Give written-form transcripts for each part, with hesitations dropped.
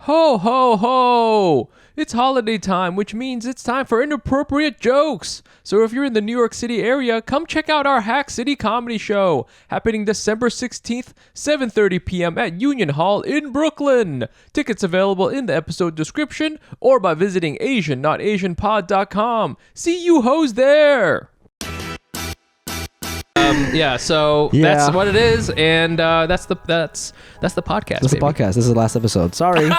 Ho, ho, ho! It's holiday time, which means it's time for inappropriate jokes. So if you're in the New York City area, come check out our Hack City comedy show, happening December 16th, 7:30 p.m. at Union Hall in Brooklyn. Tickets available in the episode description or by visiting asian.asianpod.com. See you hoes there! So that's what it is, and that's the podcast. That's the podcast. This is the last episode. Sorry.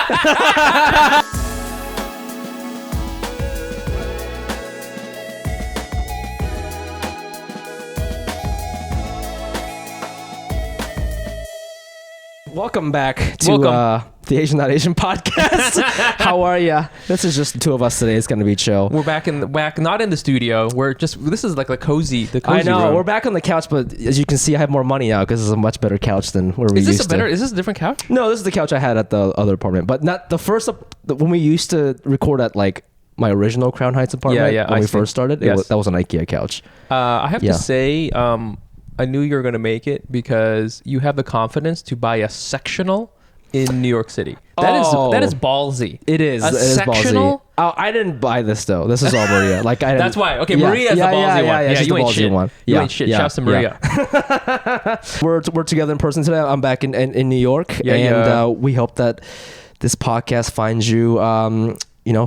Welcome back to the Asian Not Asian podcast. How are ya? This is just the two of us today. It's gonna be chill. We're back not in the studio. This is like the cozy I know. room. We're back on the couch, but as you can see, I have more money now because it's a much better couch than where we used to. Is this a different couch? No, this is the couch I had at the other apartment, but not the first. When we used to record at like my original Crown Heights apartment, when we first started, that was an IKEA couch. I have to say, I knew you were going to make it because you have the confidence to buy a sectional in New York City. That is ballsy. It is. A sectional? Ballsy. Oh, I didn't buy this though. This is all Maria. That's why. Okay, Maria is the ballsy one. Yeah, you ain't shit. You ain't shit. Shouts to Maria. We're together in person today. I'm back in New York, and we hope that this podcast finds you.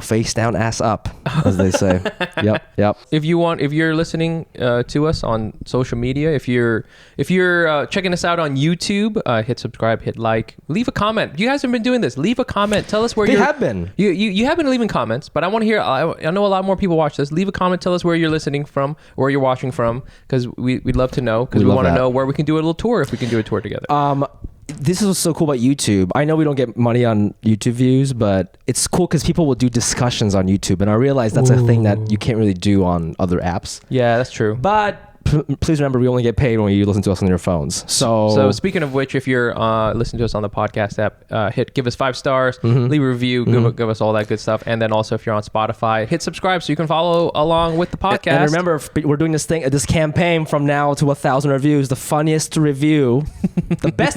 Face down, ass up, as they say. Yep. If you're listening to us on social media, if you're checking us out on YouTube, hit subscribe, hit like, leave a comment. You guys have been doing this. Leave a comment. Tell us where you have been. You have been leaving comments, but I want to hear. I know a lot more people watch this. Leave a comment. Tell us where you're listening from, where you're watching from, because we'd love to know. Because we want to know where we can do a little tour if we can do a tour together. This is what's so cool about YouTube. I know we don't get money on YouTube views, but it's cool because people will do discussions on YouTube, and I realize that's a thing that you can't really do on other apps. Yeah, that's true. But please remember, we only get paid when you listen to us on your phones. So speaking of which, if you're listening to us on the podcast app, give us 5 stars, leave a review, give us all that good stuff. And then also if you're on Spotify, hit subscribe so you can follow along with the podcast. And remember, we're doing this campaign from now to 1,000 reviews. The funniest review, the best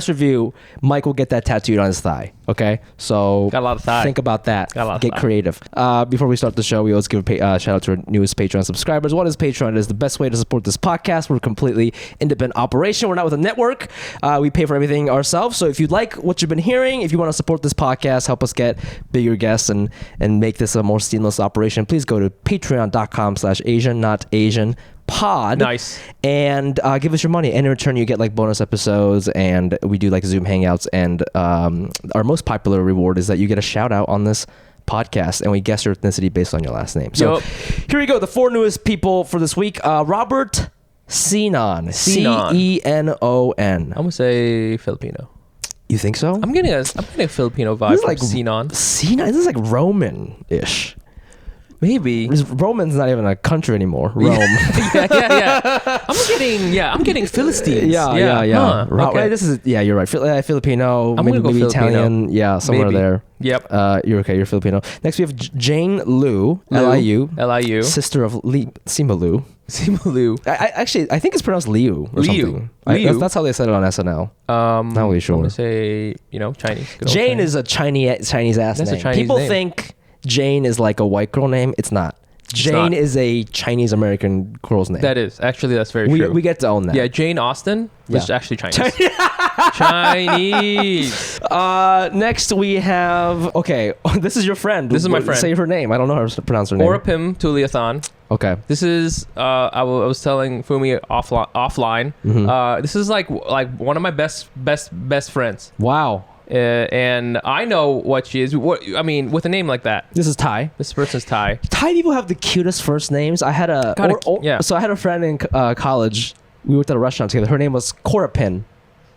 review, Mike will get that tattooed on his thigh. Okay? So got a lot of thigh. Think about that. Get creative. Before we start the show, we always give a shout out to our newest Patreon subscribers. What is Patreon? It is the best way to support this podcast. We're a completely independent operation. We're not with a network. We pay for everything ourselves. So if you like what you've been hearing, if you want to support this podcast, help us get bigger guests and make this a more seamless operation, please go to patreon.com/AsianNotAsianPod. Nice. And give us your money. And in return, you get like bonus episodes, and we do like Zoom hangouts. And our most popular reward is that you get a shout out on this podcast, and we guess your ethnicity based on your last name. So here we go. The 4 newest people for this week. Robert Cenon. Cenon. I'm gonna say Filipino. You think so? I'm getting a Filipino vibe from Cenon. Cenon. This is like Roman-ish. Maybe. Roman's not even a country anymore. Rome. yeah. I'm getting Philistines. Yeah. Huh. Okay. You're right. Filipino. I'm gonna go maybe Filipino. Italian. Yeah, somewhere there. Yep. You're okay. You're Filipino. Next we have Jane Liu. Liu. Sister of Sima Liu. I think it's pronounced Liu or something. That's how they said it on SNL. Not really sure. I'm gonna say Chinese. Jane is a Chinese ass name. A Chinese People name. think Jane is like a white girl name. It's not. Jane is a Chinese American girl's name. That's very true. We get to own that. Yeah, Jane Austen is actually Chinese. Chinese. Next we have. Okay, this is your friend. This is my friend. Say her name. I don't know how to pronounce her name. Orapim Tuliathan. Okay. This is I was telling Fumi offline. This is like one of my best friends. Wow. And I know what she is. With a name like that. This is Thai. This person's Thai. Thai people have the cutest first names. I had So I had a friend in college. We worked at a restaurant together. Her name was Korapin.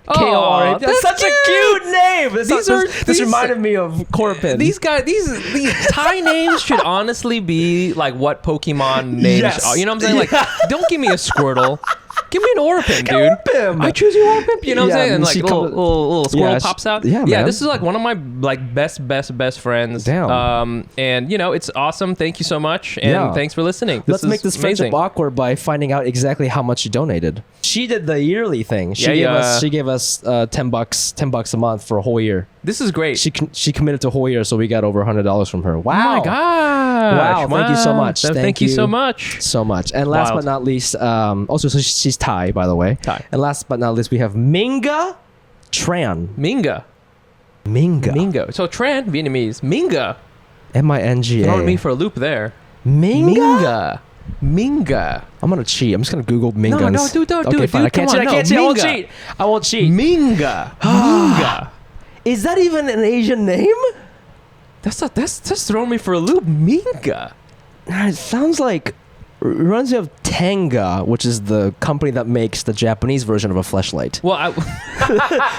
K-O-R-A. That's such a cute name. This reminded me of Korapin. These Thai names should honestly be like what Pokemon names are. You know what I'm saying? Like, don't give me a Squirtle. Give me an aura pimp, dude. Aura pimp. I choose you, aura pimp. You know what I'm saying? And like she little squirrel Yeah, pops out. yeah, man. This is like one of my like best friends. Damn. And you know, it's awesome. Thank you so much, and thanks for listening. Let's make this friendship awkward by finding out exactly how much she donated. She did the yearly thing. She gave us $10 a month for a whole year. This is great. She committed to a whole year, so we got over $100 from her. Wow! Oh my gosh! Wow! Thank you so much. Thank you so much. So much. And last but not least, also so she's Thai, by the way. Thai. And last but not least, we have Minga Tran. Minga. So Tran, Vietnamese. Minga. Minga. Throwing me for a loop there. Minga. Minga. I'm gonna cheat. I'm just gonna Google Minga. No, dude, don't do it. Fine. Dude, I can't cheat. I won't cheat. Minga. Minga. Is that even an Asian name? That's throwing me for a loop. Minga. It sounds like reminds me of Tenga, which is the company that makes the Japanese version of a fleshlight. Well,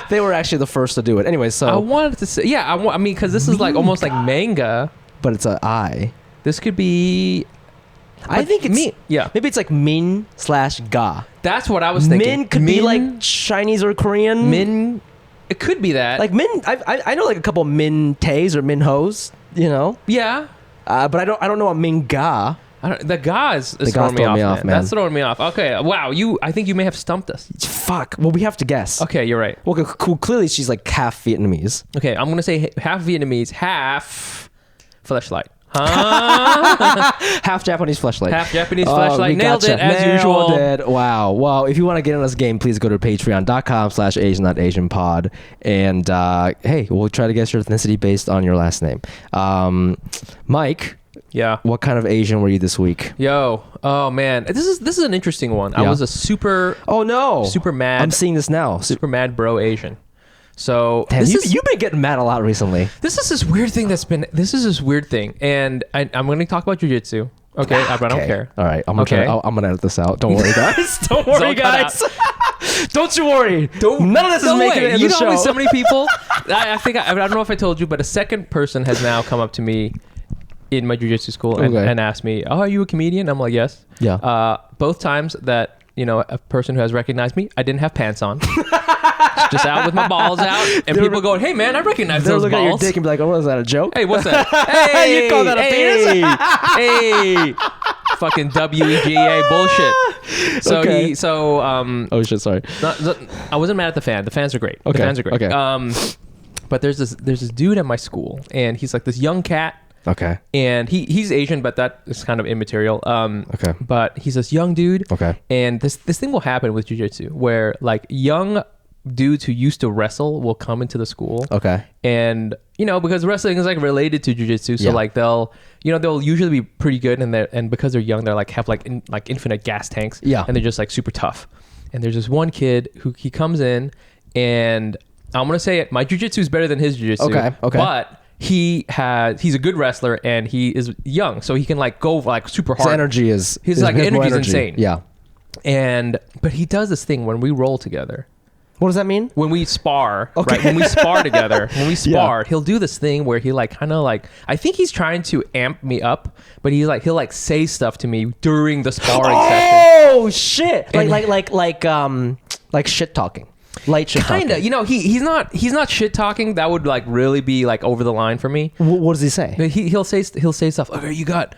they were actually the first to do it. Anyway, so I wanted to say, I mean, because this is like almost like manga, but it's an I. This could be. I think it's maybe it's like min/ga. That's what I was thinking. Min could be like Chinese or Korean. Min, it could be that. Like min, I know like a couple min tays or min hos, you know. Yeah. But I don't know a min ga. The ga is throwing me off, man. That's throwing me off. Okay, wow. I think you may have stumped us. Fuck. Well, we have to guess. Okay, you're right. Well, cool. Clearly, she's like half Vietnamese. Okay, I'm gonna say half Vietnamese, half fleshlight. Huh? Half Japanese fleshlight. Half Japanese fleshlight. Nailed it as usual. Wow. Well, if you want to get in this game, please go to patreon.com/AsianNotAsianPod. And hey, we'll try to guess your ethnicity based on your last name. Mike. Yeah. What kind of Asian were you this week? Oh man, this is an interesting one. I was a super. Oh no. Super mad. I'm seeing this now. Super mad bro Asian. So damn, you've been getting mad a lot recently. This is this weird thing and I'm going to talk about jiu-jitsu. Okay, I don't care. All right, I'm gonna edit this out. Don't worry, guys. Don't worry, guys. Don't you worry. None of this is making it in the show. You know, so many people. I think I don't know if I told you, but a second person has now come up to me in my jiu-jitsu school and asked me, "Oh, are you a comedian?" I'm like, "Yes." Yeah. Both times that a person who has recognized me, I didn't have pants on. Just out with my balls out, and people going, "Hey man, I recognize those balls." They're looking at your dick and be like, "Oh, was that a joke?" Hey, what's that? Hey, you call that a penis? Hey, fucking WEGA bullshit. So oh shit, sorry. I wasn't mad at the fan. The fans are great. Okay. The fans are great. Okay. But there's this dude at my school, and he's like this young cat. Okay. And he's Asian, but that is kind of immaterial. Okay. But he's this young dude. Okay. And this thing will happen with jiu-jitsu where like young dudes who used to wrestle will come into the school. Okay. And because wrestling is like related to jiu-jitsu, so like they'll usually be pretty good, and because they're young, they're like have like infinite gas tanks. Yeah. And they're just like super tough. And there's this one kid who he comes in, and I'm gonna say it, my jiu-jitsu is better than his jiu-jitsu. Okay. But he's a good wrestler, and he is young, so he can like go like super hard. His energy is insane. Yeah. But he does this thing when we roll together. What does that mean? When we spar, right? When we spar together, he'll do this thing where he like kind of like, I think he's trying to amp me up, but he'll like say stuff to me during the sparring session. Oh shit! Like shit talking. Light shit talking. Kinda. He's not shit talking. That would like really be like over the line for me. What does he say? He'll say stuff. Okay, you got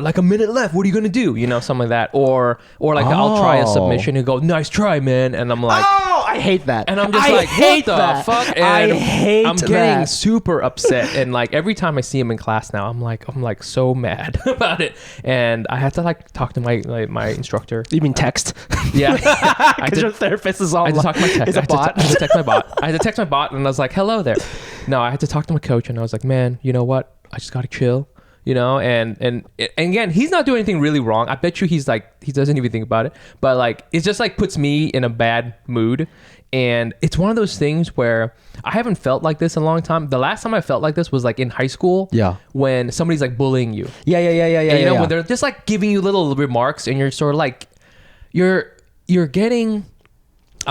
like a minute left. What are you gonna do? Something like that. Or like I'll try a submission and go, nice try, man. And I'm like, oh, I hate that. And I'm just like, what the fuck? And I'm getting that. super upset. And like every time I see him in class now, I'm like so mad about it. And I have to like talk to my instructor. You mean text? Yeah. Because your therapist is all. I had to talk to my text. Is a bot? I had to text my bot. I had to text my bot, and I was like, hello there. No, I had to talk to my coach, and I was like, man, you know what? I just gotta chill. And again, he's not doing anything really wrong. I bet you he doesn't even think about it. But like, it just like puts me in a bad mood. And it's one of those things where I haven't felt like this in a long time. The last time I felt like this was like in high school. Yeah. When somebody's like bullying you. Yeah. And, when they're just like giving you little remarks, and you're sort of like, I'm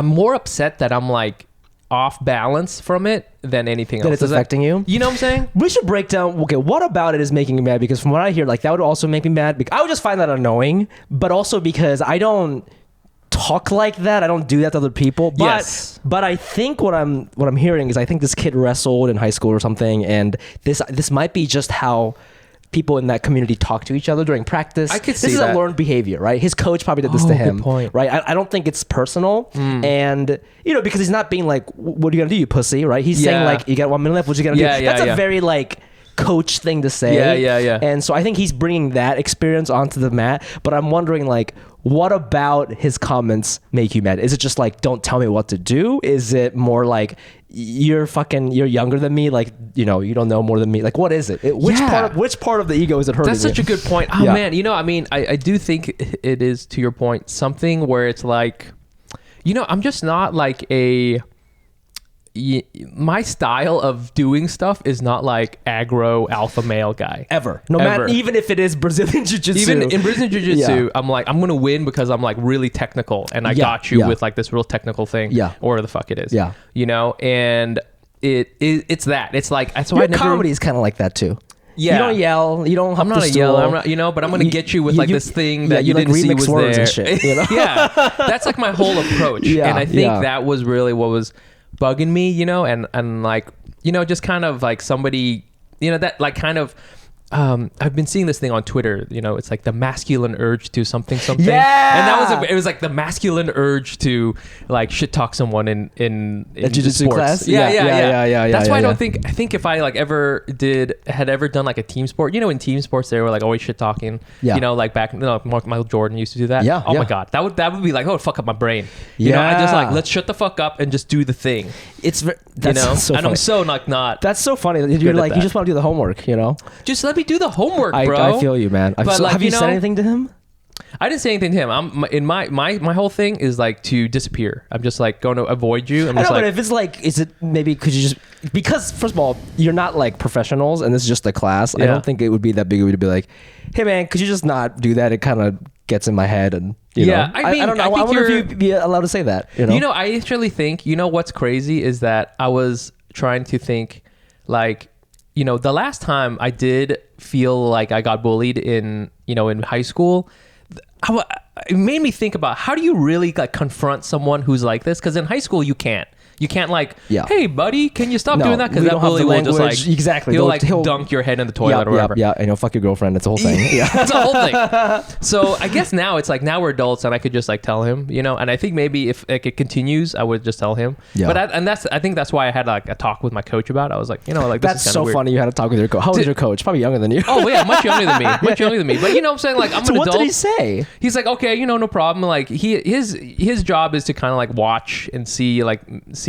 more upset that I'm like off balance from it than anything else. That it's affecting you? You know what I'm saying? We should break down, okay, what about it is making you mad? Because from what I hear, like that would also make me mad. I would just find that annoying, but also because I don't talk like that. I don't do that to other people. But Yes. but I think what I'm hearing is I think this kid wrestled in high school or something, and this might be just how people in that community talk to each other during practice. I could see this is that. a learned behavior, right? His coach probably did this to Oh, him, good point. right? I don't think it's personal, and because he's not being like, "What are you gonna do, you pussy?" Right? He's saying Yeah. like, "You got 1 minute left. What you gonna Yeah, do?" yeah, That's yeah. a very like coach thing to say. Yeah. And so I think he's bringing that experience onto the mat. But I'm wondering, like, what about his comments make you mad? Is it just like, don't tell me what to do? Is it more like, you're younger than me, like, you don't know more than me? Like, what is it? Which part of the ego is it hurting? That's such a good point. Oh man, I mean, I do think it is, to your point, something where it's like, I'm just not like my style of doing stuff is not like aggro alpha male guy ever. No matter, even if it is Brazilian jiu-jitsu. Even in Brazilian jiu-jitsu, I'm like, I'm gonna win because I'm like really technical, and I got you with like this real technical thing, or the fuck it is, and it's that. It's like, that's why comedy is kind of like that too. Yeah. You don't yell. You don't. I'm not a yeller. I'm not, but I'm gonna get you with like this thing that you didn't see was words there. And shit, Yeah, that's like my whole approach, and I think that was really what was bugging me, and like, just kind of like somebody, that like kind of, I've been seeing this thing on Twitter, it's like the masculine urge to something. Yeah. And it was like the masculine urge to like shit talk someone in a jiu-jitsu sports. class. Yeah. That's why I think if I like had ever done like a team sport, in team sports they were like always shit talking. Like back, Michael Jordan used to do that. Yeah. Oh my God, that would be like, oh, fuck up my brain. I just like, let's shut the fuck up and just do the thing. That's so funny. I'm so like not. That's so funny. You're like, you just want to do the homework, Just let me do the homework, bro. I feel you, man. Have you said anything to him? I didn't say anything to him. My whole thing is like to disappear. I'm just like going to avoid you. But if it's like, is it maybe, could you just, because first of all, you're not like professionals and this is just a class. I don't think it would be that big of you to be like, hey man, could you just not do that? It kind of gets in my head and I don't know. I wonder if you'd be allowed to say that. I actually think, what's crazy is that I was trying to think like, the last time I did feel like I got bullied in high school, it made me think about, how do you really like confront someone who's like this? Because in high school you can't like, hey buddy, can you stop doing that? Because that bully will just like, exactly, he'll dunk your head in the toilet or whatever. Fuck your girlfriend. It's a whole thing. It's a whole thing. So I guess now it's like, now we're adults and I could just like tell him, and I think maybe if like, it continues, I would just tell him. But I think that's why I had like a talk with my coach about it. I was like, like, this that's is so weird. funny. You had a talk with your coach. How old is your coach? Probably younger than you. Oh yeah, much younger than me. But I'm saying, like, I'm an adult. What did he say? He's like, okay, no problem. Like his job is to kind of like watch and see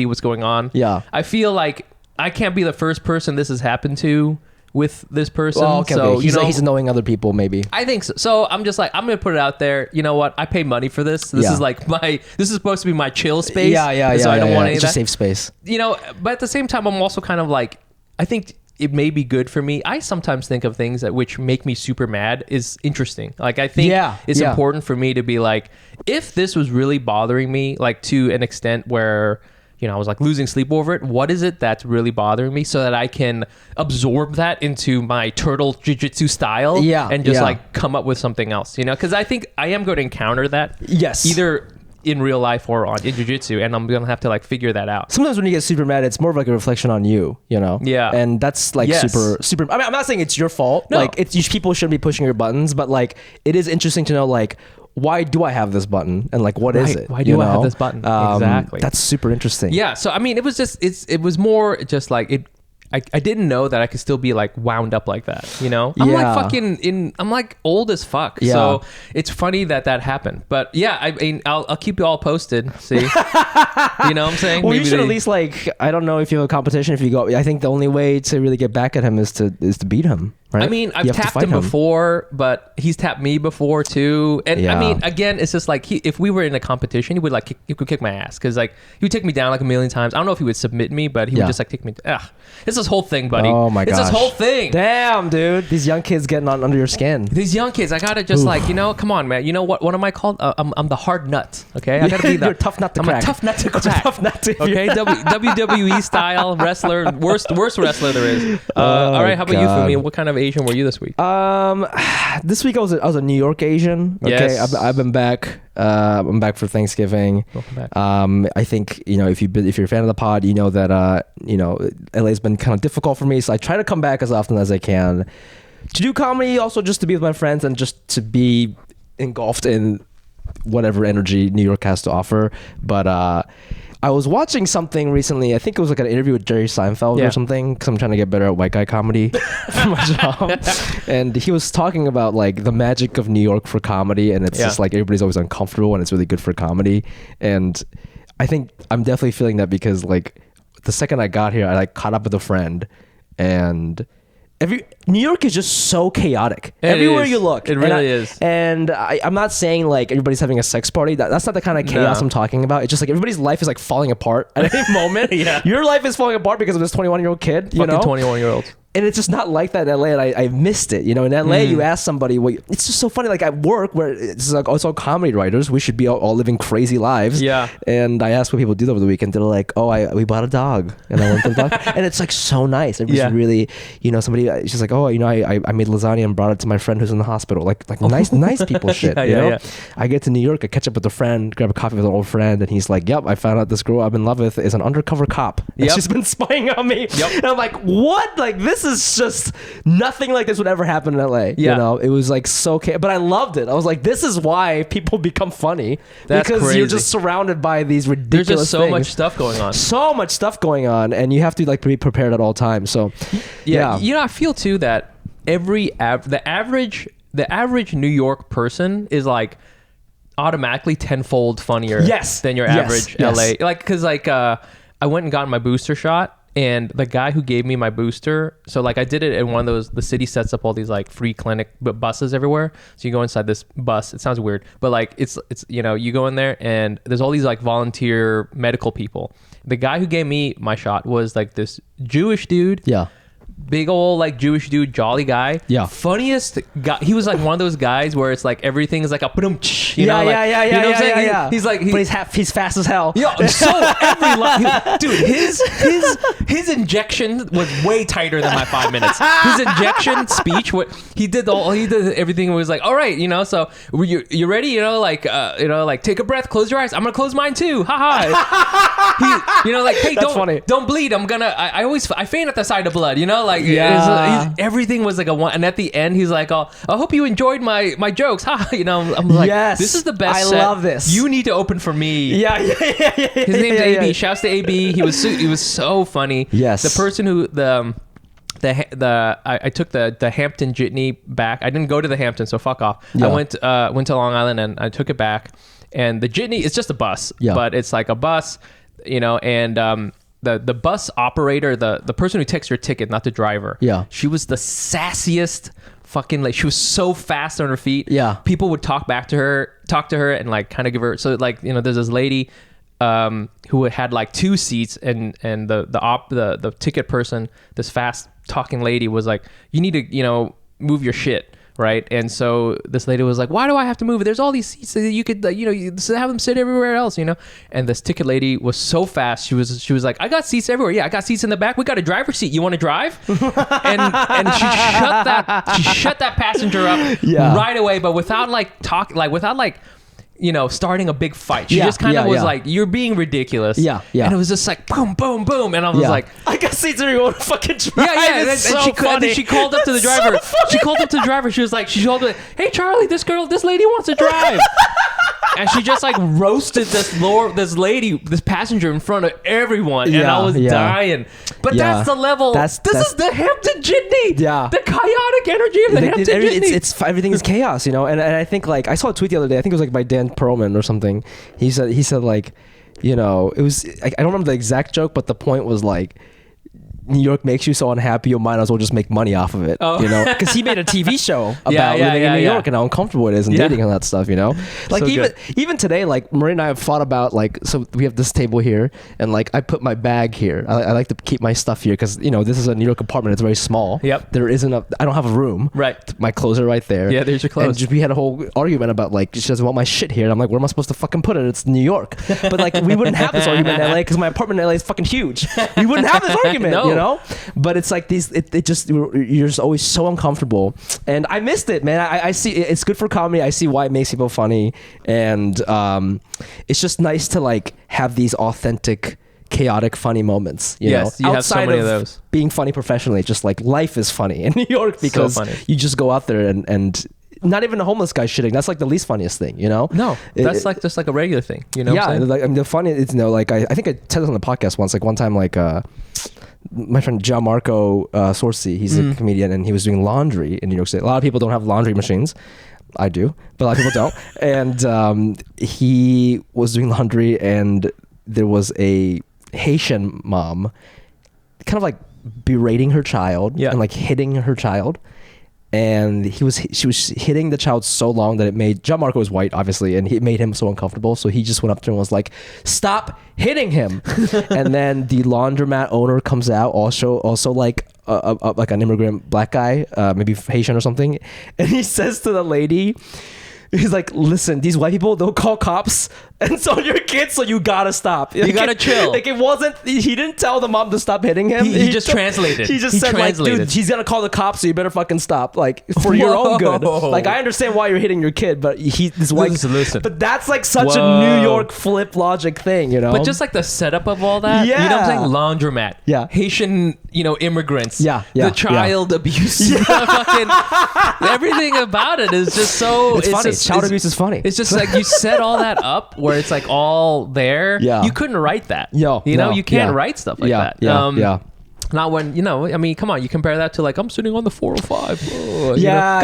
what's going on. Yeah. I feel like I can't be the first person this has happened to with this person. Oh, okay, so okay. He's knowing other people, maybe. I think so. So I'm just like, I'm gonna put it out there. You know what? I pay money for this. This is like this is supposed to be my chill space. So I don't want any of that. Just safe space. But at the same time, I'm also kind of like, I think it may be good for me. I sometimes think of things that which make me super mad is interesting. Like I think it's important for me to be like, if this was really bothering me, like to an extent where, I was like losing sleep over it, what is it that's really bothering me, so that I can absorb that into my turtle jiu-jitsu style and just like come up with something else, because I think I am going to encounter that. Yes. Either in real life or in jiu-jitsu, and I'm gonna have to like figure that out. Sometimes when you get super mad, it's more of like a reflection on you, Yeah. And that's like super. I mean, I'm not saying it's your fault. No. Like people shouldn't be pushing your buttons, but like it is interesting to know like, why do I have this button, and like what is it? Why do I have this button? Exactly. That's super interesting. Yeah. So I mean, it was more just like it. I didn't know that I could still be like wound up like that, I'm like I'm like old as fuck. Yeah. So it's funny that happened. But yeah, I mean, I'll keep you all posted. See, you know what I'm saying? Well, you should at least like, I don't know if you have a competition. If you go, I think the only way to really get back at him is to beat him. Right? I mean, I've tapped him before, but he's tapped me before too. And I mean, again, it's just like if we were in a competition, he would like he could kick my ass, because like he would take me down like a million times. I don't know if he would submit me, but he would just like kick me. It's this whole thing, buddy. Oh my gosh. It's this whole thing. Damn, dude. These young kids getting on under your skin. These young kids, I gotta just like, come on, man. You know what am I called? I'm the hard nut. Okay, I gotta be you're a tough nut to crack. I'm a tough nut to crack. Tough nut to okay, WWE style wrestler, worst wrestler there is. All right, how about you, Fumi? What kind of Asian were you this week? This week I was a New York Asian. Okay, Yes. I've been back. I'm back for Thanksgiving. Welcome back. I think, if you're a fan of the pod, you know that LA's been kind of difficult for me, so I try to come back as often as I can to do comedy, also just to be with my friends and just to be engulfed in whatever energy New York has to offer. But I was watching something recently. I think it was like an interview with Jerry Seinfeld or something, because I'm trying to get better at white guy comedy for my job. And he was talking about like the magic of New York for comedy, and it's just like everybody's always uncomfortable, and it's really good for comedy. And I think I'm definitely feeling that, because like the second I got here, I like caught up with a friend, and New York is just so chaotic. Everywhere you look. It really is. And I'm not saying like everybody's having a sex party. That's not the kind of chaos I'm talking about. It's just like everybody's life is like falling apart at any moment. Your life is falling apart because of this 21-year-old kid. Fucking 21-year-olds. And it's just not like that in LA, and I missed it. In LA, you ask somebody, it's just so funny. Like at work, where it's like also comedy writers, we should be all living crazy lives. Yeah. And I asked what people did over the weekend. They're like, we bought a dog, and I went to the dog, and it's like so nice. Everybody's really, somebody. She's like, I made lasagna and brought it to my friend who's in the hospital. Like nice people shit. I get to New York, I catch up with a friend, grab a coffee with an old friend, and he's like, yep, I found out this girl I'm in love with is an undercover cop. And she's been spying on me. Yep. And I'm like, what? Like this is just nothing like this would ever happen in LA. It was like so but I loved it. I was like, this is why people become funny. That's because crazy. You're just surrounded by these ridiculous There's just so things. much stuff going on. So much stuff going on, and you have to like be prepared at all times. So I feel too that the average New York person is like automatically tenfold funnier than your average LA. Like, because like I went and got my booster shot, and the guy who gave me my booster, so like I did it in one of those, the city sets up all these like free clinic buses everywhere. So you go inside this bus. It sounds weird, but like it's you go in there and there's all these like volunteer medical people. The guy who gave me my shot was like this Jewish dude. Yeah. Big old like Jewish dude, jolly guy. Yeah. Funniest guy. He was like one of those guys where it's like everything is like a boom. You know what I'm saying? He's like, but he's fast as hell. Yeah. So dude, his injection was way tighter than my 5 minutes. His injection speech, he did everything. Was like, all right, so you ready? Like take a breath, close your eyes. I'm gonna close mine too. Ha. Like, hey, don't bleed. I faint at the sight of blood. Everything was like a one. And at the end, he's like, I hope you enjoyed my jokes. Ha. I'm like, yes, this is the best. I set. love this. You need to open for me. Yeah. His name's AB. Shouts to AB. He was so funny. Yes. The person who I took the Hampton Jitney back. I didn't go to the Hampton, so fuck off. Yeah. I went to Long Island and I took it back. And the Jitney, it's just a bus, but it's like a bus, and the bus operator, the person who takes your ticket, not the driver. Yeah. She was the sassiest fucking, like, she was so fast on her feet. Yeah. People would talk to her and like kind of give her, so like, there's this lady who had like 2 seats, and the ticket person, this fast talking lady, was like, you need to move your shit, right? And so this lady was like, why do I have to move it? There's all these seats that you could have them sit everywhere else, and this ticket lady was so fast, she was like, I got seats everywhere. I got seats in the back. We got a driver's seat. You want to drive? and she shut that passenger up right away, but without starting a big fight. She just kind of was like, you're being ridiculous. Yeah. And it was just like, boom, boom, boom. And I was like, I got seats where you want to fucking drive. Yeah. And then she called up to the driver. She called up to the driver. She was like, hey, Charlie, this lady wants to drive. And she just like roasted this passenger in front of everyone. And I was dying. But that's the level. This is the Hampton Jitney. Yeah. The chaotic energy of the Hampton Jitney. Everything is chaos, And I think like, I saw a tweet the other day. I think it was like by Dan Perlman or something. He said like, it was, I don't remember the exact joke, but the point was like, New York makes you so unhappy, you might as well just make money off of it, because he made a TV show about living in New York and how uncomfortable it is and dating and that stuff, like so even today, like Marie and I have thought about, like, so we have this table here, and like I put my bag here. I like to keep my stuff here because this is a New York apartment. It's very small. Yep. I don't have a room. Right. My clothes are right there. Yeah, there's your clothes. And we had a whole argument about like, she doesn't want my shit here. And I'm like, where am I supposed to fucking put it? It's New York. But like, we wouldn't have this argument in LA because my apartment in LA is fucking huge. We wouldn't have this argument. know. But it's like these. It just you're just always so uncomfortable, and I missed it, man. I see it's good for comedy. I see why it makes people funny, and it's just nice to like have these authentic, chaotic, funny moments. You know, you have so many of those. Being funny professionally, just like life is funny in New York because so funny. You just go out there and not even a homeless guy shitting. That's like the least funniest thing, you know? No, that's like just like a regular thing, you know? Yeah, like, I mean, the funny is, you know, like I think I said this on the podcast once. Like one time, like my friend Gianmarco Sorsi, he's a comedian, and he was doing laundry in New York City. A lot of people don't have laundry machines. I do, but a lot of people don't. And he was doing laundry, and there was a Haitian mom kind of like berating her child and like hitting her child. And she was hitting the child so long that it made Gianmarco was white, obviously, and it made him so uncomfortable. So he just went up to him and was like, "Stop hitting him!" And then the laundromat owner comes out, also like like an immigrant black guy, maybe Haitian or something, and he says to the lady, he's like, "Listen, these white people, they'll call cops, and so your kids, so you gotta stop. You gotta chill." Like, it wasn't, he didn't tell the mom to stop hitting him. He just translated. He just said, translated. Like, dude, he's gonna call the cops, so you better fucking stop. Like, for your own good. Like, I understand why you're hitting your kid, but this white... Listen. But that's like such a New York flip logic thing, you know? But just like the setup of all that, you know what I'm saying? Laundromat. Yeah. Haitian, immigrants. Yeah. The child abuse. Fucking everything about it is just so... It's funny. Child abuse is funny. It's just like you set all that up where it's like all there. Yeah. You couldn't write that. You can't write stuff like that. Yeah. Not when, I mean, come on, you compare that to like, I'm sitting on the 405. Come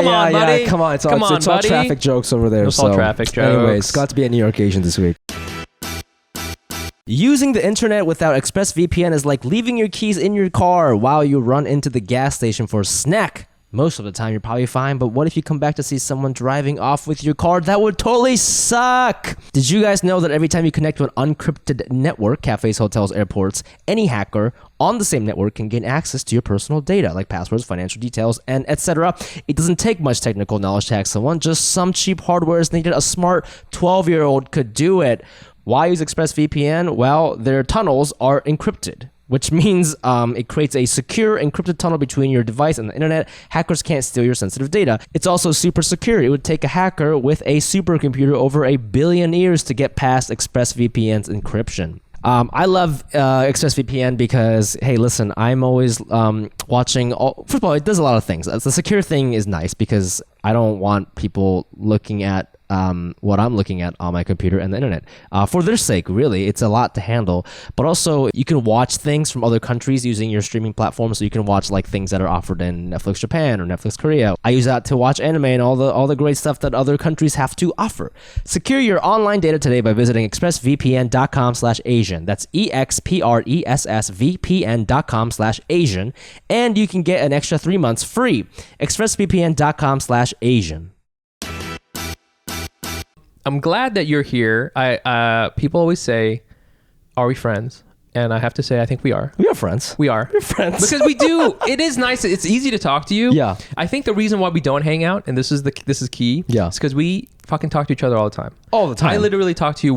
on, buddy. Yeah, come on. It's all traffic jokes over there. It's all traffic jokes. Anyways, got to be a New York Asian this week. Using the internet without ExpressVPN is like leaving your keys in your car while you run into the gas station for a snack. Most of the time, you're probably fine, but what if you come back to see someone driving off with your car? That would totally suck! Did you guys know that every time you connect to an unencrypted network, cafes, hotels, airports, any hacker on the same network can gain access to your personal data, like passwords, financial details, and etc. It doesn't take much technical knowledge to hack someone, just some cheap hardware is needed. A smart 12-year-old could do it. Why use ExpressVPN? Well, their tunnels are encrypted, which means it creates a secure encrypted tunnel between your device and the internet. Hackers can't steal your sensitive data. It's also super secure. It would take a hacker with a supercomputer over 1 billion years to get past ExpressVPN's encryption. I love ExpressVPN because, hey, listen, I'm always watching... First of all, it does a lot of things. The secure thing is nice because I don't want people looking at what I'm looking at on my computer and the internet. For their sake, really, it's a lot to handle. But also, you can watch things from other countries using your streaming platform, so you can watch like things that are offered in Netflix Japan or Netflix Korea. I use that to watch anime and all the great stuff that other countries have to offer. Secure your online data today by visiting expressvpn.com/Asian. That's expressvpn.com/Asian, and you can get an extra 3 months free. expressvpn.com/Asian. I'm glad that you're here. People always say, "Are we friends?" And I have to say, I think we are. We are friends. We are. We're friends. Because we do. It is nice. It's easy to talk to you. Yeah. I think the reason why we don't hang out, and this is key. Yeah. Is because we fucking talk to each other all the time. All the time. I literally talk to you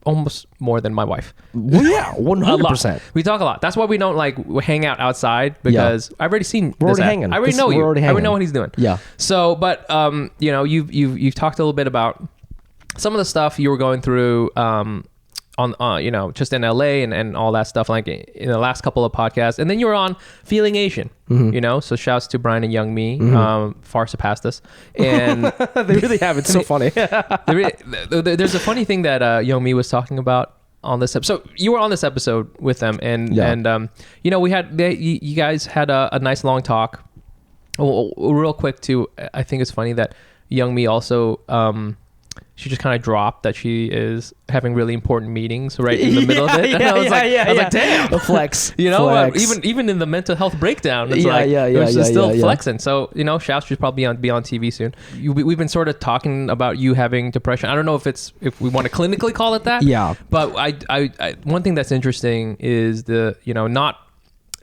almost more than my wife. Well, yeah, 100%. We talk a lot. That's why we don't like hang out outside, because I've already seen. We're already hanging. I already know you. I already know what he's doing. Yeah. So, but you've talked a little bit about some of the stuff you were going through just in LA and all that stuff, like in the last couple of podcasts, and then you were on Feeling Asian. So shouts to Brian and Young Me, far surpassed us, and they really have. It's so funny. There's a funny thing that Young Me was talking about on this episode. So you were on this episode with them, and we had you guys had a nice long talk. Real quick too, I think it's funny that Young Me also she just kind of dropped that she is having really important meetings right in the middle of it. And I was like, damn. A flex. Flex. Even in the mental health breakdown, it's still flexing. So, shouts should probably be on TV soon. We've been sort of talking about you having depression. I don't know if we want to clinically call it that. Yeah. But I one thing that's interesting is the,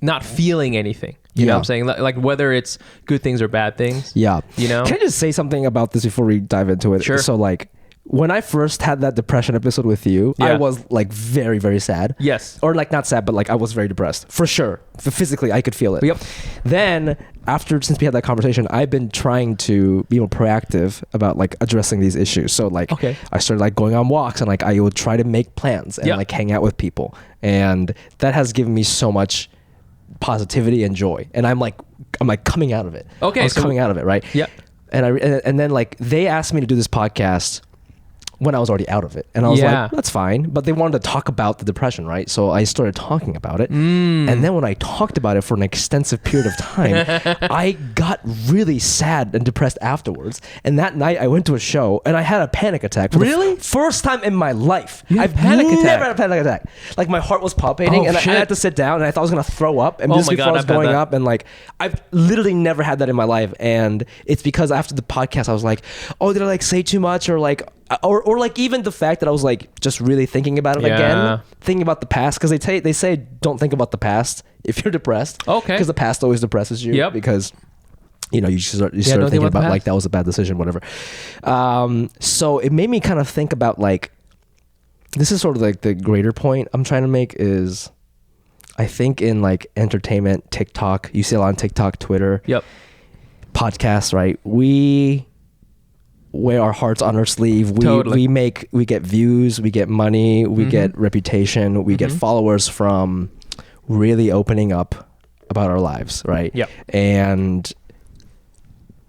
not feeling anything. You know what I'm saying? Like whether it's good things or bad things. Yeah. Can I just say something about this before we dive into it? Sure. So like, when I first had that depression episode with you, I was like very, very sad. Yes. Or like not sad, but like I was very depressed for sure. Physically, I could feel it. Yep. Then since we had that conversation, I've been trying to be more proactive about like addressing these issues. So like I started like going on walks and like I would try to make plans and like hang out with people. And that has given me so much positivity and joy. And I'm like coming out of it. Okay. I was coming out of it, right? Yeah. And then like they asked me to do this podcast when I was already out of it. And I was like, that's fine. But they wanted to talk about the depression, right? So I started talking about it. And then when I talked about it for an extensive period of time, I got really sad and depressed afterwards. And that night I went to a show and I had a panic attack. For the first time in my life. I've never had a panic attack. Like my heart was palpitating and I had to sit down and I thought I was going to throw up. And just before I was going up and like, I've literally never had that in my life. And it's because after the podcast, I was like, oh, did I like say too much? Or like, or like even the fact that I was like just really thinking about it again, thinking about the past, because they say don't think about the past if you're depressed. Okay. Because the past always depresses you. Yep. Because you start thinking about like that was a bad decision, whatever. So it made me kind of think about like, this is sort of like the greater point I'm trying to make is, I think in like entertainment, TikTok, you see a lot on TikTok, Twitter, podcasts, right? We wear our hearts on our sleeve. We get views, we get money, we get reputation, we get followers from really opening up about our lives, right? Yep. And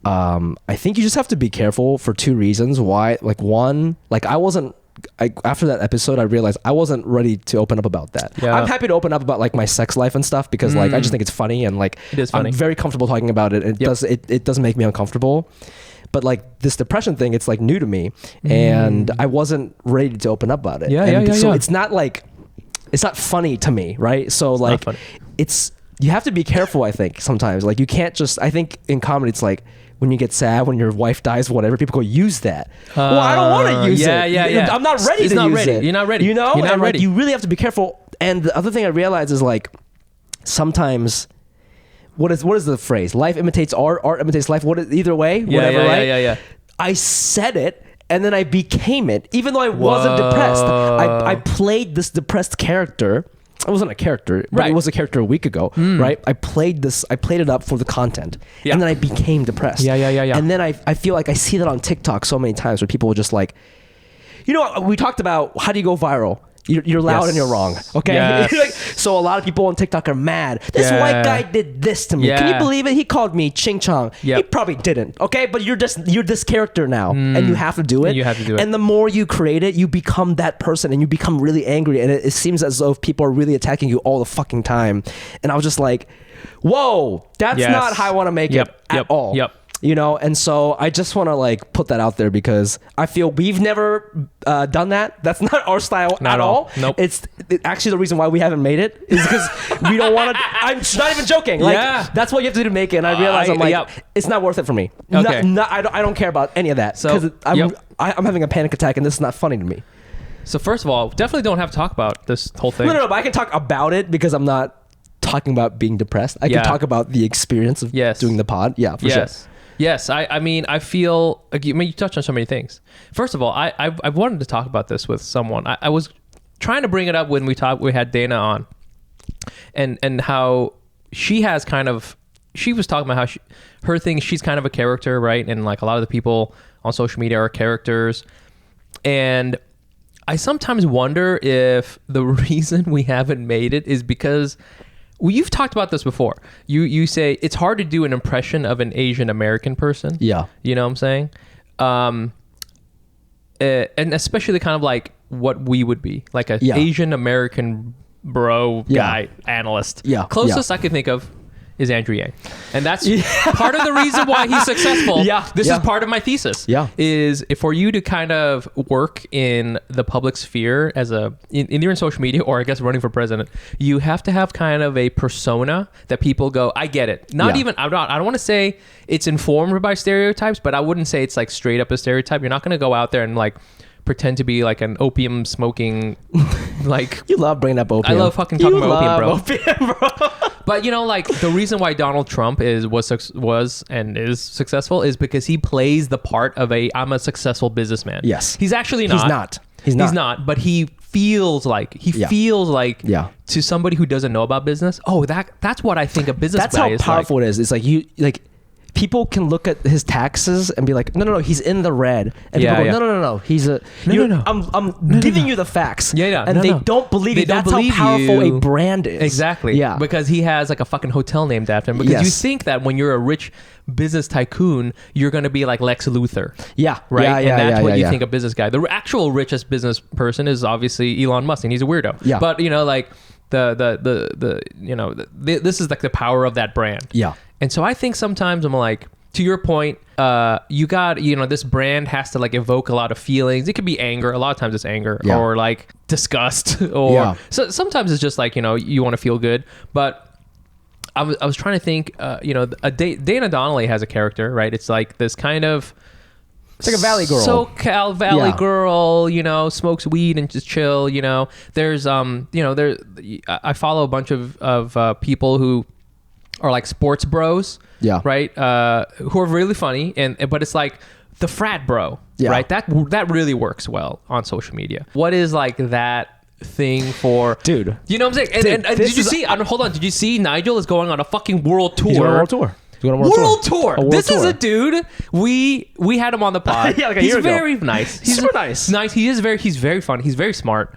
I think you just have to be careful for two reasons. Why? Like one, like after that episode, I realized I wasn't ready to open up about that. Yeah. I'm happy to open up about like my sex life and stuff because like I just think it's funny and like it is funny. I'm very comfortable talking about it. It doesn't make me uncomfortable. But like this depression thing, it's like new to me, and I wasn't ready to open up about it. So it's not like, it's not funny to me, right? So like, you have to be careful. I think sometimes like you can't just. I think in comedy, it's like when you get sad, when your wife dies, whatever, people go use that. Well, I don't want to use it. I'm not ready to use it. You're not ready. You know, you're not ready. Like, you really have to be careful. And the other thing I realize is like sometimes. What is the phrase? Life imitates art, art imitates life. Either way, whatever, right? Yeah. I said it, and then I became it, even though I wasn't depressed. I played this depressed character. It wasn't a character, but it was a character a week ago, right? I played it up for the content, and then I became depressed. Yeah. And then I feel like I see that on TikTok so many times where people are just like, we talked about how do you go viral? You're loud and you're wrong. Okay. Yes. So a lot of people on TikTok are mad. This white guy did this to me. Can you believe it? He called me Ching Chong. He probably didn't. Okay. But you're this character now and you have to do it. And the more you create it, you become that person and you become really angry. And it seems as though people are really attacking you all the fucking time. And I was just like, whoa, that's not how I want to make it at all. And so I just want to like put that out there because I feel we've never done that. That's not our style at all. Nope. It's actually the reason why we haven't made it is because we don't want to. I'm not even joking. Like that's what you have to do to make it. And I realize I'm like, it's not worth it for me. Okay. I don't care about any of that because I'm having a panic attack and this is not funny to me. So first of all, definitely don't have to talk about this whole thing. No, but I can talk about it because I'm not talking about being depressed. I can talk about the experience of doing the pod. Yeah, for sure. Yes, I mean, I feel, you touched on so many things. First of all, I wanted to talk about this with someone. I was trying to bring it up when we had Dana on, and how she has kind of, she was talking about how her thing, she's kind of a character, right? And like a lot of the people on social media are characters. And I sometimes wonder if the reason we haven't made it is because... Well, you've talked about this before. You say it's hard to do an impression of an Asian American person. Yeah. You know what I'm saying? And especially kind of like what we would be. Like an Asian American bro guy analyst. Yeah. Closest I can think of is Andrew Yang. And that's part of the reason why he's successful. This is part of my thesis. Is for you to kind of work in the public sphere as either in social media or I guess running for president, you have to have kind of a persona that people go, I get it. I don't want to say it's informed by stereotypes, but I wouldn't say it's like straight up a stereotype. You're not going to go out there and like pretend to be like an opium smoking, like... You love bringing up opium. I love fucking talking about opium, bro. But like the reason why Donald Trump was and is successful is because he plays the part of I'm a successful businessman. Yes. He's actually not. He's not, but he feels like to somebody who doesn't know about business, that's what I think a business that's guy how is powerful it is. It's like people can look at his taxes and be like, no, he's in the red. And people go, no, he's a... I'm giving you the facts. Yeah. And they don't believe it. That's how powerful a brand is. Exactly. Yeah. Because he has like a fucking hotel named after him. Because you think that when you're a rich business tycoon, you're going to be like Lex Luthor. Yeah. Right? And that's what you think a business guy. The actual richest business person is obviously Elon Musk, and he's a weirdo. Yeah. But, like... this is like the power of that brand. Yeah. And so I think sometimes I'm like, to your point, you got, this brand has to like evoke a lot of feelings. It could be anger. A lot of times it's anger or like disgust or so sometimes it's just like, you want to feel good. But I was trying to think, Dana Donnelly has a character, right? It's like this kind of, it's like a valley girl. SoCal valley girl, smokes weed and just chill, There's I follow a bunch of people who are like sports bros, right? Who are really funny but it's like the frat bro, right? That really works well on social media. What is like that thing for, dude? You know what I'm saying? And did you see? Hold on, did you see Nigel is going on a fucking world tour? He's going on a world tour. World tour. This is a dude. We had him on the pod. Like he's year ago. Very nice. He's super nice. Nice. He's very funny. He's very smart.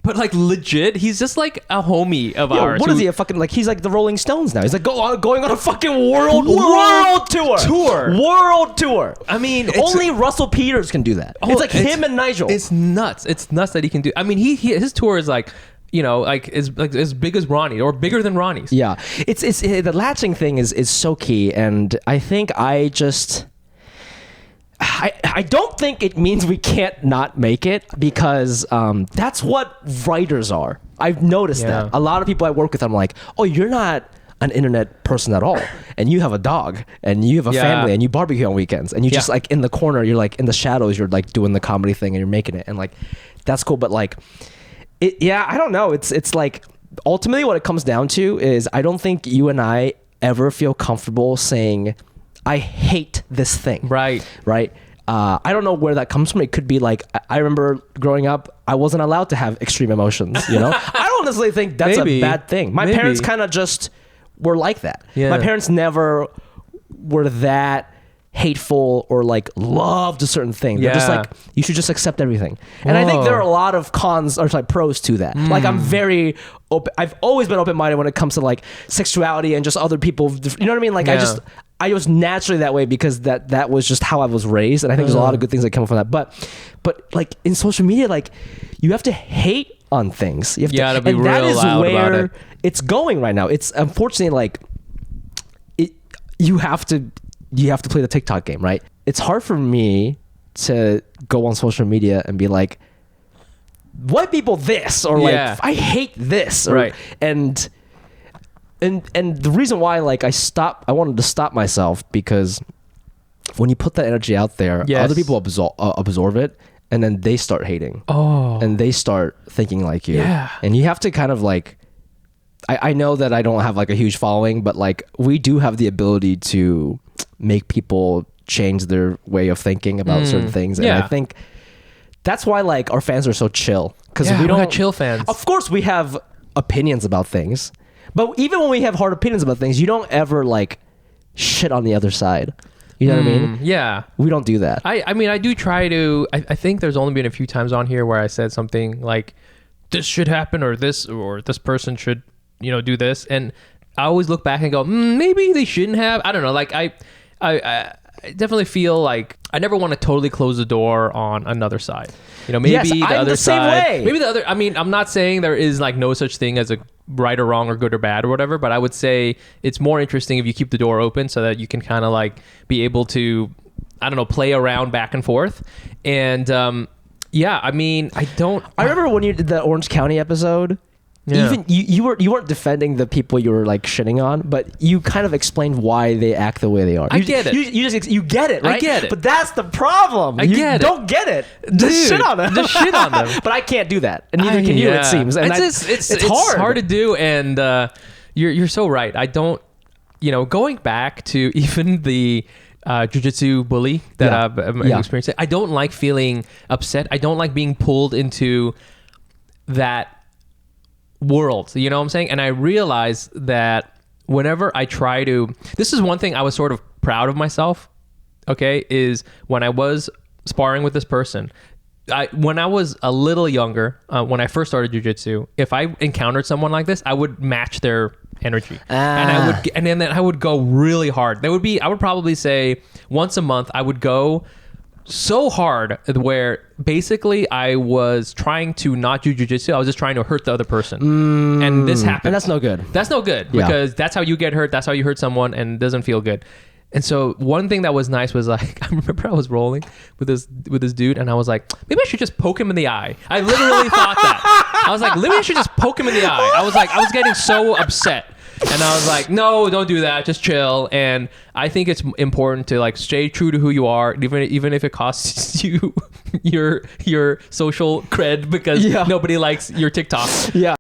But like legit, he's just like a homie of ours. What is he? A fucking he's like the Rolling Stones now. He's like going on a fucking world tour. World tour. I mean, only Russell Peters can do that. It's like him and Nigel. It's nuts. It's nuts that he can do. I mean, his tour is like, like as big as Ronnie or bigger than Ronnie's. Yeah, it's the latching thing is so key, and I think I don't think it means we can't not make it, because that's what writers are. I've noticed that a lot of people I work with, I'm like, oh, you're not an internet person at all, and you have a dog, and you have a family, and you barbecue on weekends, and you just like in the corner, you're like in the shadows, you're like doing the comedy thing, and you're making it, and like that's cool, but like. I don't know. It's like ultimately what it comes down to is I don't think you and I ever feel comfortable saying I hate this thing. Right. I don't know where that comes from. It could be like I remember growing up, I wasn't allowed to have extreme emotions. I don't necessarily think that's a bad thing. My parents kind of just were like that. Yeah. My parents never were that hateful or like loved a certain thing. They're just like, you should just accept everything. And I think there are a lot of cons or like pros to that. Like I'm very open. I've always been open-minded when it comes to like sexuality and just other people. You know what I mean? Like I was naturally that way because that was just how I was raised. And I think there's a lot of good things that come from that. But like in social media, like you have to hate on things. You have to be real loud about it. And that is where it's going right now. It's unfortunately like you have to play the TikTok game, right? It's hard for me to go on social media and be like, white people this, or like, I hate this. Or, right. And the reason why like I wanted to stop myself, because when you put that energy out there, other people absorb it, and then they start hating. And they start thinking like you. Yeah. And you have to kind of like, I know that I don't have like a huge following, but like we do have the ability to make people change their way of thinking about certain things. And I think that's why like our fans are so chill, because we don't have chill fans. Of course we have opinions about things, but even when we have hard opinions about things, you don't ever like shit on the other side. You know what I mean? Yeah. We don't do that. I mean, I do try to, I think there's only been a few times on here where I said something like, this should happen, or this person should, do this. And I always look back and go, maybe they shouldn't have. I don't know. Like I definitely feel like I never want to totally close the door on another side. Maybe the other side. Maybe the other. I mean, I'm not saying there is like no such thing as a right or wrong or good or bad or whatever, but I would say it's more interesting if you keep the door open so that you can kind of like be able to, I don't know, play around back and forth. And I mean, I remember when you did the Orange County episode. Yeah. Even you weren't defending the people you were like shitting on, but you kind of explained why they act the way they are. I get it. You get it, right? I get it. But that's the problem. You don't get it. Dude, just shit on them. Just shit on them. But I can't do that, and neither can you. It seems. And it's hard. It's hard to do, and You're so right. I don't, going back to even the jiu-jitsu bully that I've experienced, I don't like feeling upset. I don't like being pulled into that world. You know what I'm saying? And I realize that whenever I try to, this is one thing I was sort of proud of myself, okay, is when I was sparring with this person, when I was a little younger, when I first started jiu-jitsu, if I encountered someone like this, I would match their energy, and then I would go really hard. I would probably say once a month I would go so hard where basically I was trying to not do jiu-jitsu. I was just trying to hurt the other person, and this happened. And that's no good. That's no good because that's how you get hurt. That's how you hurt someone, and it doesn't feel good. And so one thing that was nice was like, I remember I was rolling with this dude, and I was like, maybe I should just poke him in the eye. I literally thought that. I was like, maybe I should just poke him in the eye. I was getting so upset. And I was like, no, don't do that. Just chill. And I think it's important to like stay true to who you are, even if it costs you your social cred because nobody likes your TikTok. Yeah.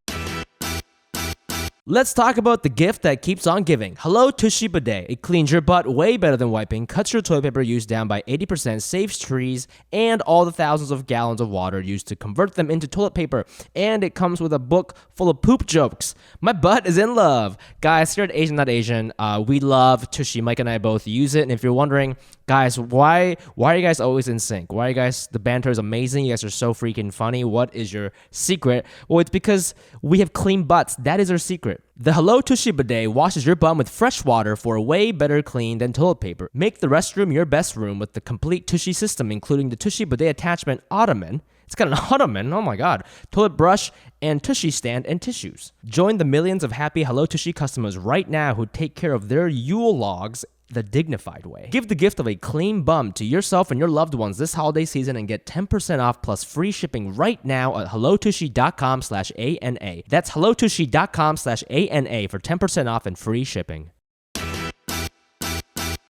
Let's talk about the gift that keeps on giving. Hello Tushy Bidet. It cleans your butt way better than wiping, cuts your toilet paper use down by 80%, saves trees, and all the thousands of gallons of water used to convert them into toilet paper. And it comes with a book full of poop jokes. My butt is in love. Guys, here at Asian Not Asian, we love Tushy. Mike and I both use it. And if you're wondering, guys, why are you guys always in sync? Why are you guys, the banter is amazing. You guys are so freaking funny. What is your secret? Well, it's because we have clean butts. That is our secret. The Hello Tushy Bidet washes your bum with fresh water for a way better clean than toilet paper. Make the restroom your best room with the complete Tushy system, including the Tushy Bidet attachment ottoman. It's got an ottoman, oh my god. Toilet brush and Tushy stand and tissues. Join the millions of happy Hello Tushy customers right now who take care of their Yule logs the dignified way. Give the gift of a clean bum to yourself and your loved ones this holiday season and get 10% off plus free shipping right now at hellotushy.com/ANA. That's hellotushy.com/ANA for 10% off and free shipping.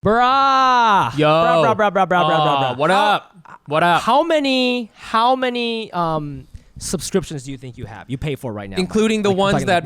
Brah! Yo! Brah. What up? What up? How many subscriptions do you think you have? You pay for right now, including the ones that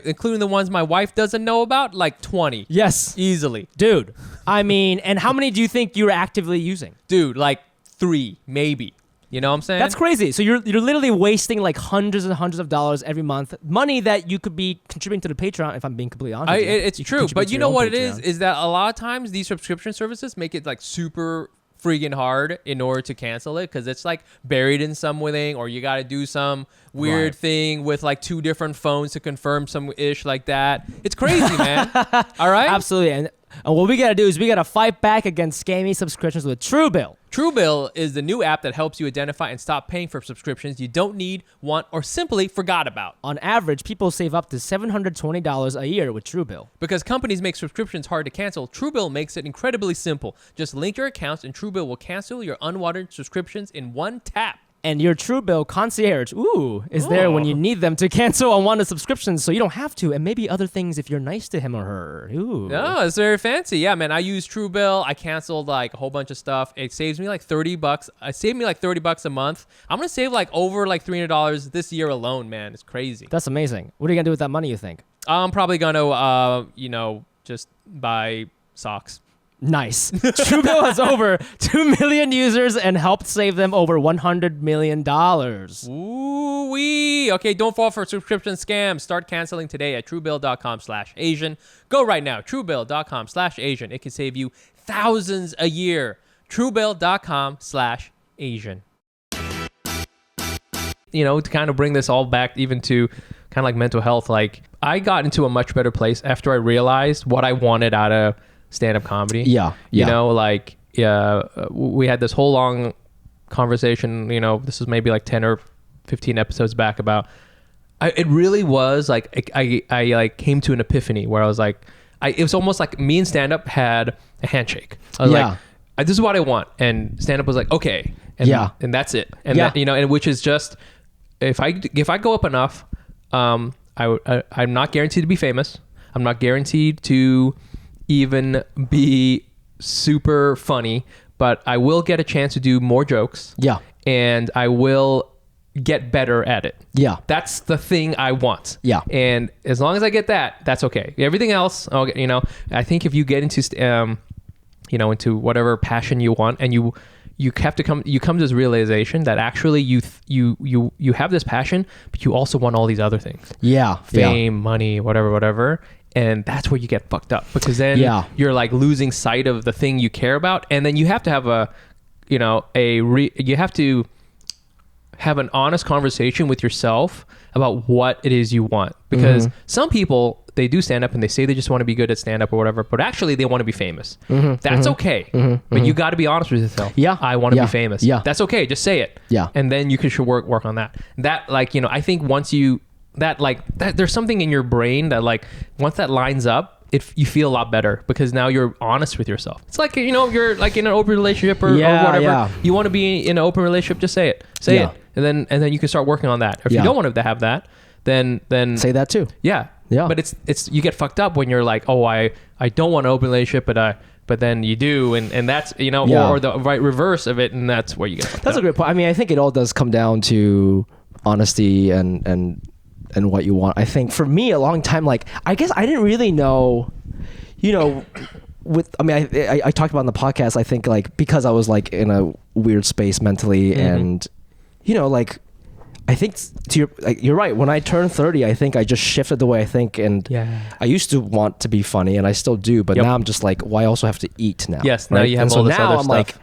including the ones my wife doesn't know about, like 20. Yes, easily, dude. I mean, and how many do you think you're actively using? Dude, like 3, maybe. You know what I'm saying? That's crazy. So you're literally wasting like hundreds and hundreds of dollars every month, money that you could be contributing to the Patreon. If I'm being completely honest, it's true. But you know what Patreon. It is that a lot of times these subscription services make it like super freaking hard in order to cancel it because it's like buried in something, or you got to do some weird thing with like 2 different phones to confirm some ish like that. It's crazy, man. All right? Absolutely. And what we got to do is we got to fight back against scammy subscriptions with TruBill. TruBill is the new app that helps you identify and stop paying for subscriptions you don't need, want, or simply forgot about. On average, people save up to $720 a year with TruBill. Because companies make subscriptions hard to cancel, TruBill makes it incredibly simple. Just link your accounts and TruBill will cancel your unwanted subscriptions in one tap. And your TruBill concierge, is there when you need them to cancel unwanted subscriptions so you don't have to, and maybe other things if you're nice to him or her. Ooh. No, it's very fancy. Yeah, man, I use TruBill. I canceled like a whole bunch of stuff. It saves me like $30. It saved me like $30 a month. I'm going to save like over like $300 this year alone, man. It's crazy. That's amazing. What are you going to do with that money, you think? I'm probably going to, just buy socks. Nice. TruBill has over 2 million users and helped save them over $100 million. Ooh-wee. Okay, don't fall for subscription scams. Start canceling today at TruBill.com/Asian. Go right now, TruBill.com/Asian. It can save you thousands a year. TruBill.com/Asian. To kind of bring this all back even to kind of like mental health, like I got into a much better place after I realized what I wanted out of stand-up comedy. We had this whole long conversation, this is maybe like 10 or 15 episodes back about, it really was like, I like came to an epiphany where I was like, it was almost like me and stand-up had a handshake. I was like, this is what I want. And stand-up was like, okay. And that's it. And that, and which is just, if I go up enough, I'm not guaranteed to be famous. I'm not guaranteed to even be super funny, but I will get a chance to do more jokes. Yeah. And I will get better at it. Yeah. That's the thing I want. Yeah. And as long as I get that, that's okay. Everything else, you know, I think if you get into, you know, into whatever passion you want, and you come to this realization that actually you have this passion, but you also want all these other things. Yeah. Fame, money, whatever. And that's where you get fucked up, because then you're like losing sight of the thing you care about. And then you have to have you have to have an honest conversation with yourself about what it is you want. Because some people, they do stand up and they say they just want to be good at stand up or whatever, but actually they want to be famous. That's okay. But you got to be honest with yourself. Yeah. I want to be famous. Yeah. That's okay. Just say it. Yeah. And then you should work on that. That, like, you know, I think once you, that there's something in your brain that, like, once that lines up, you feel a lot better, because now you're honest with yourself. It's like, you know, you're like in an open relationship or whatever. Yeah. You want to be in an open relationship, just say it. Say it. And then you can start working on that. Or if you don't want to have that, then say that too. Yeah. Yeah. But it's you get fucked up when you're like, oh, I don't want an open relationship, but then you do, and that's, you know, or the right reverse of it, and that's where you get fucked up. That's a great point. I mean, I think it all does come down to honesty and what you want. I think for me, a long time, like, I guess I didn't really know, you know, I talked about in the podcast, I think, like, because I was like in a weird space mentally, and, you know, like, I think you're right. When I turned 30, I think I just shifted the way I think, and I used to want to be funny, and I still do, but now I'm just like, well, I also have to eat now. Yes, right? Now you have all this other stuff. I'm like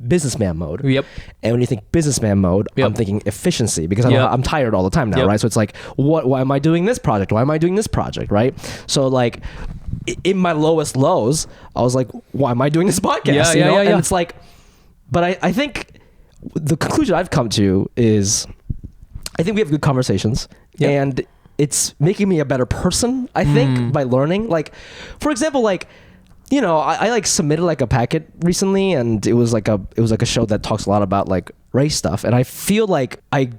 businessman mode. Yep. And when you think businessman mode, I'm thinking efficiency, because I'm tired all the time now, right? So it's like, why am I doing this project? Why am I doing this project, right? So, like, in my lowest lows, I was like, why am I doing this podcast? You know? And it's like, but I think the conclusion I've come to is, I think we have good conversations, and it's making me a better person, I think, by learning. Like, for example, like, you know, I like submitted like a packet recently, and it was like a show that talks a lot about like race stuff, and I feel like I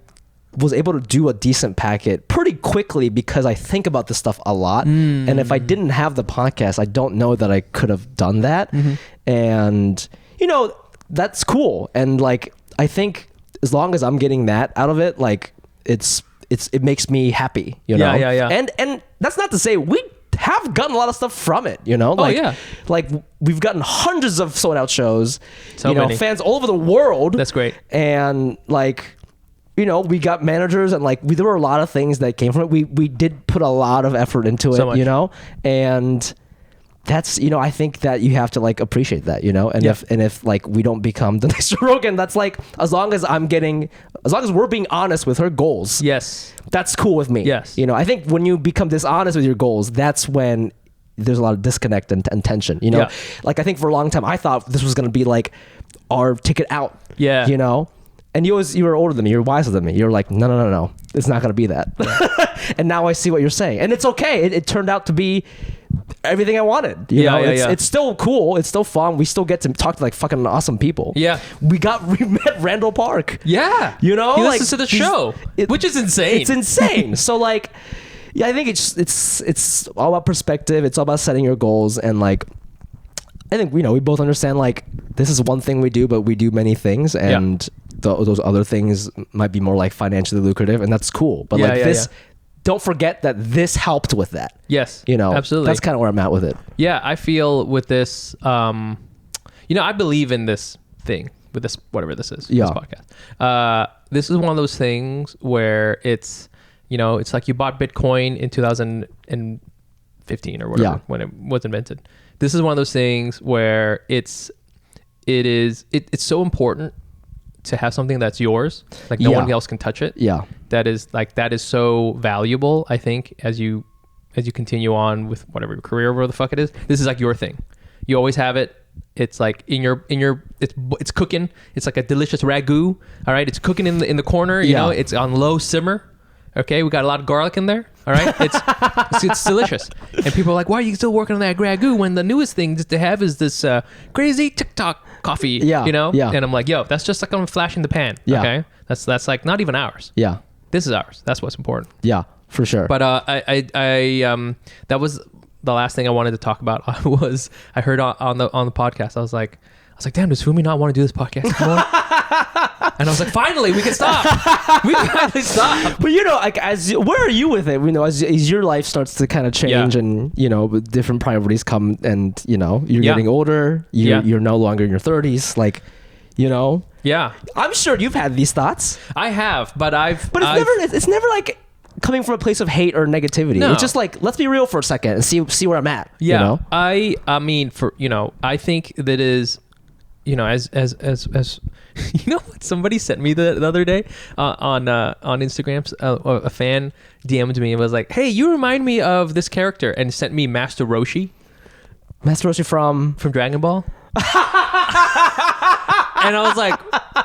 was able to do a decent packet pretty quickly because I think about this stuff a lot. And if I didn't have the podcast, I don't know that I could have done that. And, you know, that's cool. And, like, I think as long as I'm getting that out of it, like, it makes me happy, you know? Yeah. And that's not to say we have gotten a lot of stuff from it, you know? Like, like, we've gotten hundreds of sold out shows, you know, fans all over the world. That's great. And, like, you know, we got managers, and like there were a lot of things that came from it. We did put a lot of effort into it, you know, and that's, you know, I think that you have to like appreciate that, you know, and if like we don't become the next Joe Rogan, that's like, as long as we're being honest with her goals, that's cool with me. You know, I think when you become dishonest with your goals, that's when there's a lot of disconnect and tension, you know. Like, I think for a long time I thought this was going to be like our ticket out, you know. And you were older than me, you're wiser than me. You're like, no, it's not going to be that. And now I see what you're saying. And it's okay. It turned out to be everything I wanted. You know, it's still cool. It's still fun. We still get to talk to like fucking awesome people. We met Randall Park. You know? He listens to the show, which is insane. It's insane. So, like, yeah, I think it's all about perspective. It's all about setting your goals. And, like, I think, you know, we both understand, like, this is one thing we do, but we do many things. And those other things might be more like financially lucrative, and that's cool. But don't forget that this helped with that. You know, absolutely. That's kind of where I'm at with it. I feel with this, you know, I believe in this thing with this, whatever this is, this podcast. This is one of those things where it's, you know, it's like you bought Bitcoin in 2015 or whatever, when it was invented. This is one of those things where it's so important to have something that's yours, like no one else can touch it. That is so valuable, I think, as you continue on with whatever career, whatever the fuck it is. This is like your thing. You always have it. It's like in your it's cooking. It's like a delicious ragu. All right, it's cooking in the corner, you know, it's on low simmer. Okay, we got a lot of garlic in there. All right, it's delicious. And people are like, why are you still working on that ragu when the newest thing to have is this crazy TikTok coffee, you know? And I'm like, yo, that's just like I'm flashing the pan. Okay, that's like not even ours. This is ours. That's what's important. For sure. But I that was the last thing I wanted to talk about. I heard on the podcast. I was like, damn, does FUMI not want to do this podcast anymore? And I was like, finally, we can stop. We can finally stop. But you know, like where are you with it? You know, as your life starts to kind of change, and you know, different priorities come, and you know, you're getting older. You're no longer in your 30s. Like, you know. Yeah. I'm sure you've had these thoughts. I have, but it's never like coming from a place of hate or negativity. No. It's just like, let's be real for a second and see where I'm at. Yeah. You know? I mean, for, you know, I think that is, you know, as you know what somebody sent me the other day on Instagram, a fan DM'd me and was like, hey, you remind me of this character, and sent me Master Roshi. Master Roshi from Dragon Ball. And I was like,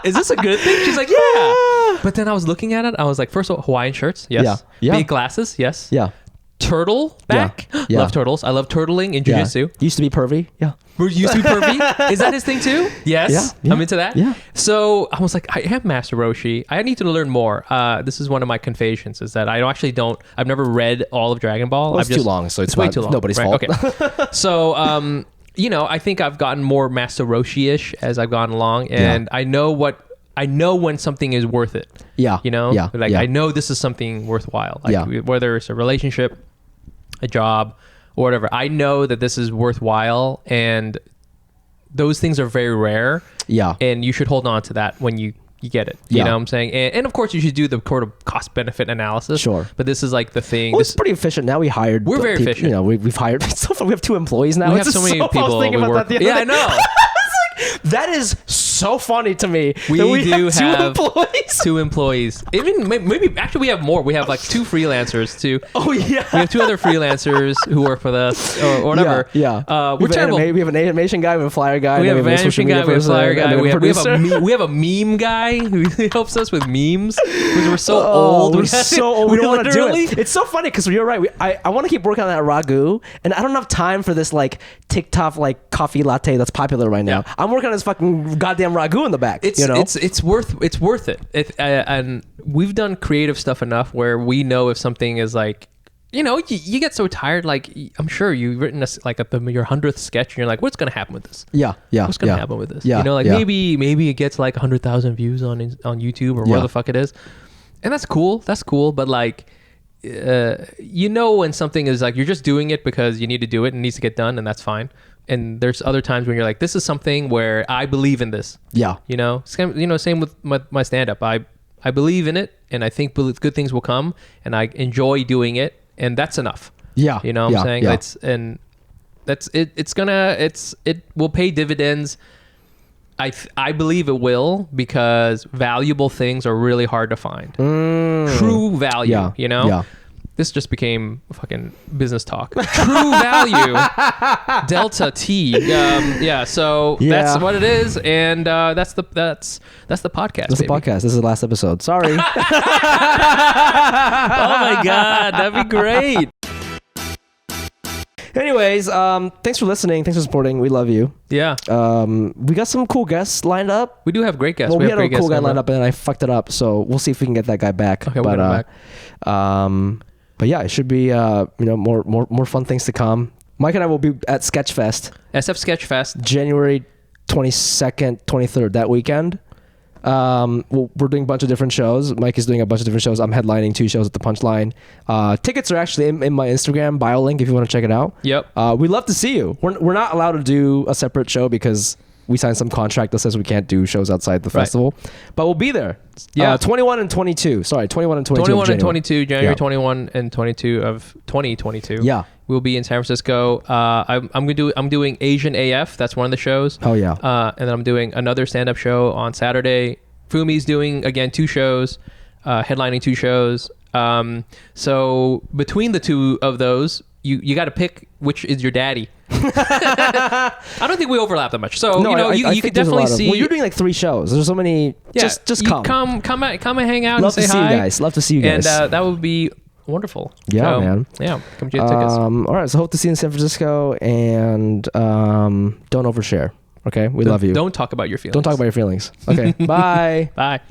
is this a good thing? She's like, yeah. But then I was looking at it. I was like, first of all, Hawaiian shirts. Yes. Yeah. Big glasses. Yes. Yeah. Turtle back. Yeah. Love turtles. I love turtling in jiu-jitsu. Used to be pervy. Yeah. Used to be pervy. Is that his thing too? Yes. Yeah. I'm into that. Yeah. So I was like, I am Master Roshi. I need to learn more. This is one of my confessions, is that I've never read all of Dragon Ball. Well, it's too long, so it's way too long. Nobody's fault. Okay. So, you know, I think I've gotten more Master Roshi-ish as I've gone along, and I know when something is worth it. Yeah. You know? Yeah. Like, I know this is something worthwhile. Like, whether it's a relationship, a job, or whatever. I know that this is worthwhile, and those things are very rare. Yeah. And you should hold on to that when you get it. You know what I'm saying? And of course, you should do the sort of cost-benefit analysis. Sure. But this is like the thing. Well, it's pretty efficient. Now we're very efficient. You know, we've hired, so far we have 2 employees now. We have so many people. I know. That is so funny to me. We do have 2 employees. Even maybe actually we have more. We have like 2 freelancers too. Oh yeah. We have 2 other freelancers who work with us or whatever. Yeah. We have an animation guy, we have a flyer guy. We have an animation guy, we have a flyer guy. We have a meme guy who helps us with memes because we're so old. We're so old. We don't want to do it. It's so funny because you're right. I want to keep working on that ragu, and I don't have time for this like TikTok like coffee latte that's popular right now. I'm working on this fucking goddamn ragu in the back. It's worth it. And we've done creative stuff enough where we know if something is like, you know, you get so tired. Like, I'm sure you've written your 100th sketch, and you're like, what's gonna happen with this? What's gonna happen with this? You know, like maybe it gets like 100,000 views on YouTube or where the fuck it is, and that's cool. But like, you know, when something is like, you're just doing it because you need to do it and it needs to get done, and that's fine. And there's other times when you're like, this is something where I believe in this. Yeah. You know, same with my stand-up. I believe in it, and I think good things will come, and I enjoy doing it, and that's enough. Yeah. You know what I'm saying? Yeah. It will pay dividends. I believe it will, because valuable things are really hard to find. True value, you know? Yeah. This just became fucking business talk. True value, delta T. So that's what it is, and that's the podcast. That's the podcast. This is the last episode. Sorry. Oh my god, that'd be great. Anyways, thanks for listening. Thanks for supporting. We love you. Yeah. We got some cool guests lined up. We do have great guests. Well, we had a cool guy lined up, and I fucked it up. So we'll see if we can get that guy back. Okay, we'll get him back. But yeah, it should be more fun things to come. Mike and I will be at SKETCHFEST. SF SKETCHFEST. January 22nd, 23rd, that weekend. We're doing a bunch of different shows. Mike is doing a bunch of different shows. I'm headlining 2 shows at the Punchline. Tickets are actually in my Instagram bio link if you want to check it out. Yep. We'd love to see you. We're not allowed to do a separate show because we signed some contract that says we can't do shows outside the festival, but we'll be there. Yeah. 21 and 22. Sorry, 21 and 22. 21 and 22, January 21 and 22 of 2022. Yeah. We'll be in San Francisco. I'm doing Asian AF. That's one of the shows. Oh yeah. And then I'm doing another stand-up show on Saturday. Fumi's doing again 2 shows, headlining 2 shows. So between the 2 of those, you got to pick which is your daddy. I don't think we overlap that much. So no, you can definitely see. Well, you're doing like 3 shows. There's so many. Yeah, just come and hang out. Love and say to see hi. you guys. Love to see you guys. And that would be wonderful. Yeah, man. Yeah, come get tickets. All right, so hope to see you in San Francisco, and don't overshare. Okay, we love you. Don't talk about your feelings. Don't talk about your feelings. Okay, bye. Bye.